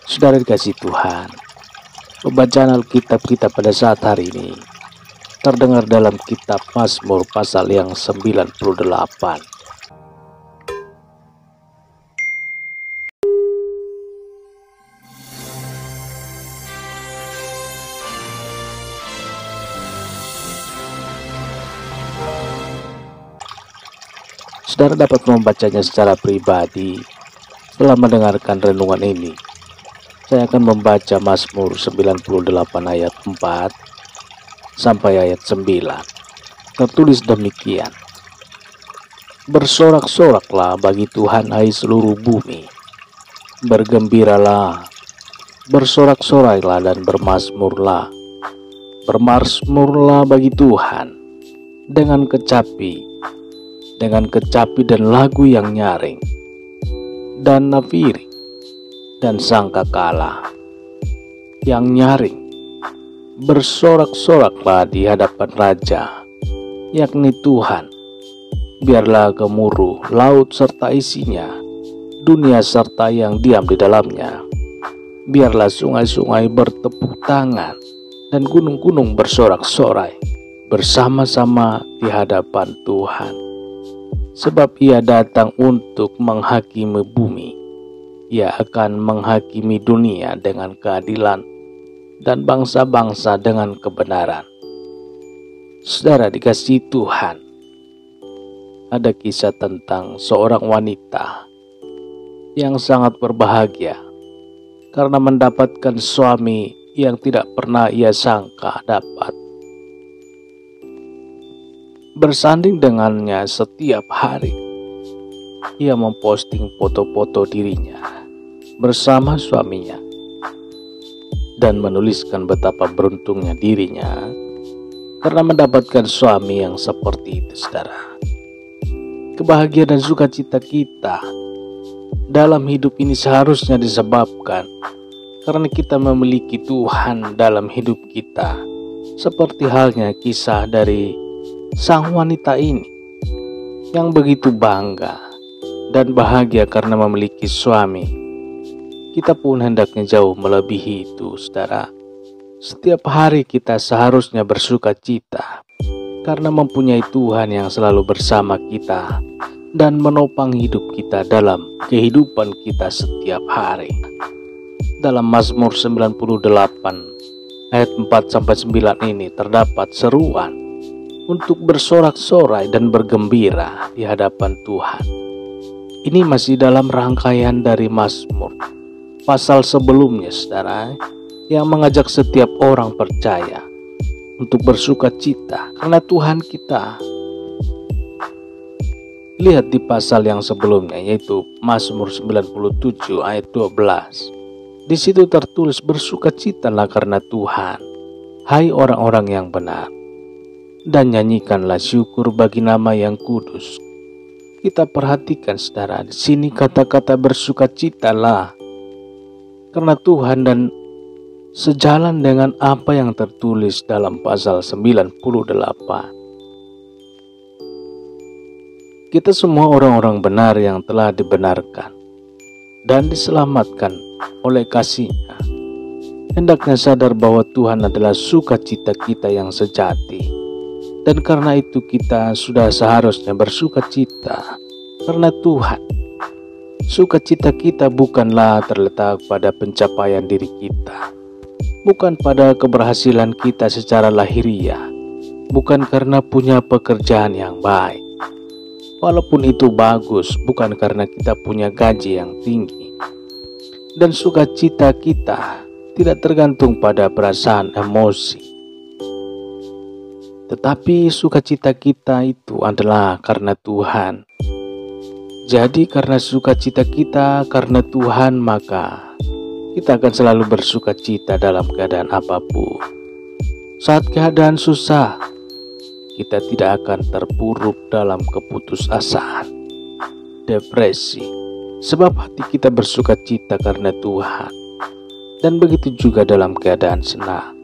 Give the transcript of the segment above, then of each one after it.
Saudara dikasih Tuhan, pembacaan Alkitab kita pada saat hari ini terdengar dalam kitab Mazmur pasal yang 98. Saudara dapat membacanya secara pribadi setelah mendengarkan renungan ini. Saya akan membaca Mazmur 98 ayat 4 sampai ayat 9. Tertulis demikian: Bersorak-soraklah bagi Tuhan, hai seluruh bumi. Bergembiralah, bersorak-sorailah dan bermazmurlah. Bermazmurlah bagi Tuhan dengan kecapi dan lagu yang nyaring, dan nafiri, dan sangkakala yang nyaring. Bersorak-soraklah di hadapan Raja, yakni Tuhan. Biarlah gemuruh laut serta isinya, dunia serta yang diam di dalamnya. Biarlah sungai-sungai bertepuk tangan, dan gunung-gunung bersorak-sorai bersama-sama di hadapan Tuhan. Sebab Ia datang untuk menghakimi bumi. Ia akan menghakimi dunia dengan keadilan dan bangsa-bangsa dengan kebenaran. Saudara dikasihi Tuhan, ada kisah tentang seorang wanita yang sangat berbahagia karena mendapatkan suami yang tidak pernah ia sangka dapat. Bersanding dengannya setiap hari, ia memposting foto-foto dirinya bersama suaminya dan menuliskan betapa beruntungnya dirinya karena mendapatkan suami yang seperti itu. Saudara, kebahagiaan dan sukacita kita dalam hidup ini seharusnya disebabkan karena kita memiliki Tuhan dalam hidup kita, seperti halnya kisah dari sang wanita ini yang begitu bangga dan bahagia karena memiliki suami. Kita pun hendaknya jauh melebihi itu, saudara. Setiap hari kita seharusnya bersuka cita karena mempunyai Tuhan yang selalu bersama kita dan menopang hidup kita dalam kehidupan kita setiap hari. Dalam Mazmur 98 ayat 4-9 ini terdapat seruan untuk bersorak-sorai dan bergembira di hadapan Tuhan. Ini masih dalam rangkaian dari Mazmur pasal sebelumnya, saudara, yang mengajak setiap orang percaya untuk bersuka cita karena Tuhan kita. Lihat di pasal yang sebelumnya, yaitu Mazmur 97 ayat 12. Di situ tertulis, bersukacitalah karena Tuhan, hai orang-orang yang benar, dan nyanyikanlah syukur bagi nama yang kudus. Kita perhatikan, saudara, di sini kata-kata bersukacitalah karena Tuhan, dan sejalan dengan apa yang tertulis dalam pasal 98. Kita semua orang-orang benar yang telah dibenarkan dan diselamatkan oleh kasih-Nya. Hendaknya sadar bahwa Tuhan adalah sukacita kita yang sejati. Dan karena itu kita sudah seharusnya bersuka cita karena Tuhan. Sukacita kita bukanlah terletak pada pencapaian diri kita, bukan pada keberhasilan kita secara lahiriah, bukan karena punya pekerjaan yang baik. Walaupun itu bagus, bukan karena kita punya gaji yang tinggi. Dan sukacita kita tidak tergantung pada perasaan emosi, tetapi sukacita kita itu adalah karena Tuhan. Jadi karena sukacita kita karena Tuhan, maka kita akan selalu bersukacita dalam keadaan apapun. Saat keadaan susah, kita tidak akan terpuruk dalam keputusasaan, depresi, sebab hati kita bersukacita karena Tuhan. Dan begitu juga dalam keadaan senang,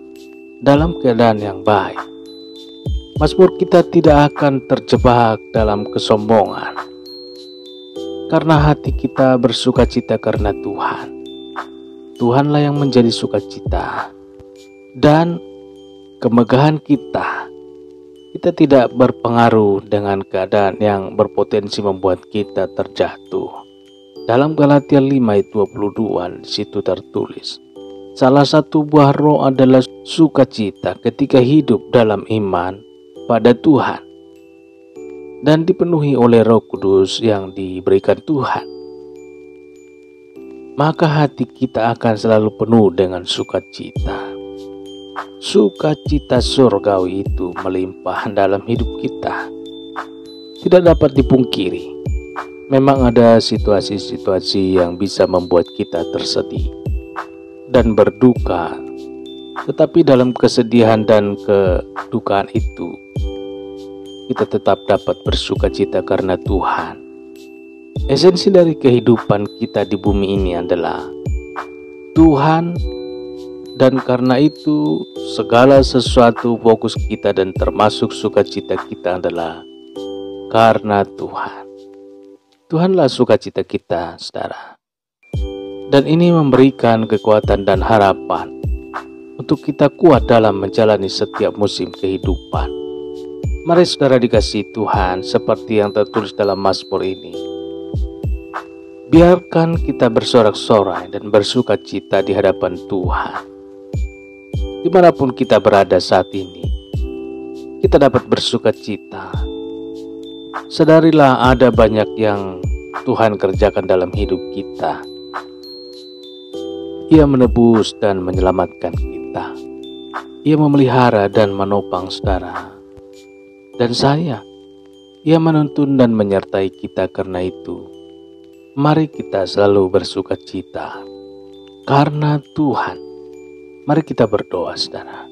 dalam keadaan yang baik. Mazmur kita tidak akan terjebak dalam kesombongan, karena hati kita bersukacita karena Tuhan. Tuhanlah yang menjadi sukacita dan kemegahan kita. Kita tidak berpengaruh dengan keadaan yang berpotensi membuat kita terjatuh. Dalam Galatia 5 ayat 22 di situ tertulis, salah satu buah roh adalah sukacita ketika hidup dalam iman pada Tuhan dan dipenuhi oleh Roh Kudus yang diberikan Tuhan. Maka hati kita akan selalu penuh dengan sukacita. Sukacita surgawi itu melimpah dalam hidup kita. Tidak dapat dipungkiri, memang ada situasi-situasi yang bisa membuat kita tersedih dan berduka. Tetapi dalam kesedihan dan kedukaan itu, kita tetap dapat bersukacita karena Tuhan. Esensi dari kehidupan kita di bumi ini adalah Tuhan. Dan karena itu segala sesuatu fokus kita dan termasuk sukacita kita adalah karena Tuhan. Tuhanlah sukacita kita, saudara. Dan ini memberikan kekuatan dan harapan untuk kita kuat dalam menjalani setiap musim kehidupan. Mari saudara dikasihi Tuhan, seperti yang tertulis dalam Mazmur ini. Biarkan kita bersorak-sorai dan bersukacita di hadapan Tuhan. Dimanapun kita berada saat ini, kita dapat bersukacita. Sadarilah ada banyak yang Tuhan kerjakan dalam hidup kita. Ia menebus dan menyelamatkan kita. Ia memelihara dan menopang saudara dan saya. Ia menuntun dan menyertai kita. Karena itu, mari kita selalu bersukacita karena Tuhan. Mari kita berdoa, saudara.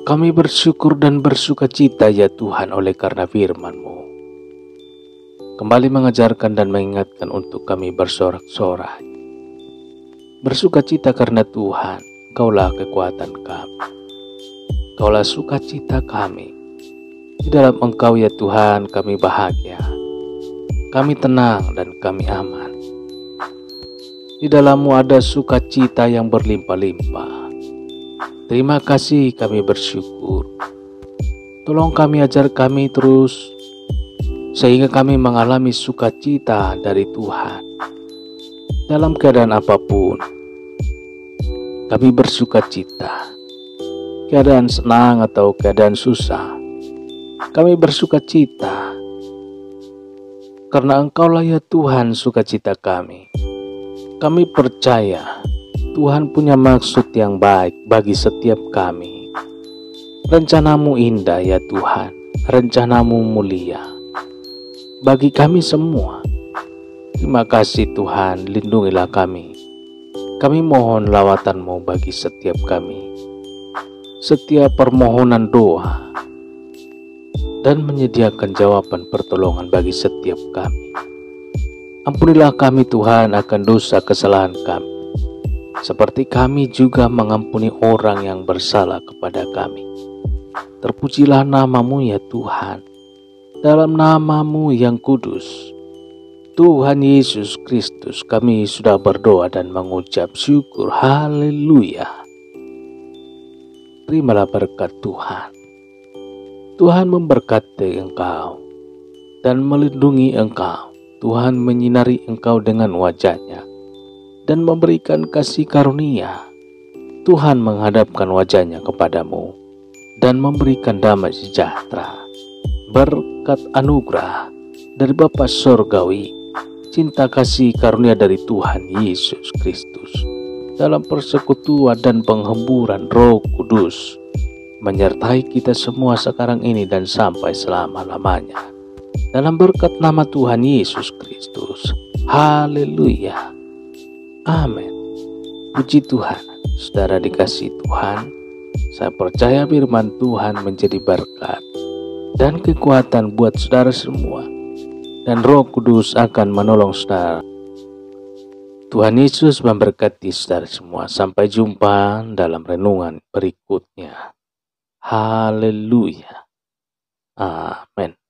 Kami bersyukur dan bersukacita ya Tuhan oleh karena firman-Mu. Kembali mengajarkan dan mengingatkan untuk kami bersorak-sorai. Bersukacita karena Tuhan, Engkaulah kekuatan kami. Engkaulah sukacita kami. Di dalam Engkau ya Tuhan kami bahagia. Kami tenang dan kami aman. Di dalam-Mu ada sukacita yang berlimpah-limpah. Terima kasih, kami bersyukur. Tolong kami, ajar kami terus, sehingga kami mengalami sukacita dari Tuhan. Dalam keadaan apapun, kami bersukacita. Keadaan senang atau keadaan susah, kami bersukacita. Karena Engkaulah ya Tuhan sukacita kami. Kami percaya Tuhan punya maksud yang baik bagi setiap kami. Rencana-Mu indah ya Tuhan, rencana-Mu mulia bagi kami semua. Terima kasih Tuhan, lindungilah kami. Kami mohon lawatan-Mu bagi setiap kami. Setiap permohonan doa dan menyediakan jawaban pertolongan bagi setiap kami. Ampunilah kami Tuhan akan dosa kesalahan kami, seperti kami juga mengampuni orang yang bersalah kepada kami. Terpujilah nama-Mu ya Tuhan, dalam nama-Mu yang kudus. Tuhan Yesus Kristus, kami sudah berdoa dan mengucap syukur. Haleluya. Terimalah berkat Tuhan. Tuhan memberkati engkau dan melindungi engkau. Tuhan menyinari engkau dengan wajah-Nya dan memberikan kasih karunia. Tuhan menghadapkan wajah-Nya kepadamu dan memberikan damai sejahtera. Berkat anugerah dari Bapa Surgawi, cinta kasih karunia dari Tuhan Yesus Kristus, dalam persekutuan dan penghemburan Roh Kudus, menyertai kita semua sekarang ini dan sampai selama-lamanya. Dalam berkat nama Tuhan Yesus Kristus. Haleluya. Amin. Puji Tuhan. Saudara dikasih Tuhan, saya percaya firman Tuhan menjadi berkat dan kekuatan buat saudara semua. Dan Roh Kudus akan menolong saudara. Tuhan Yesus memberkati saudara semua. Sampai jumpa dalam renungan berikutnya. Haleluya. Amin.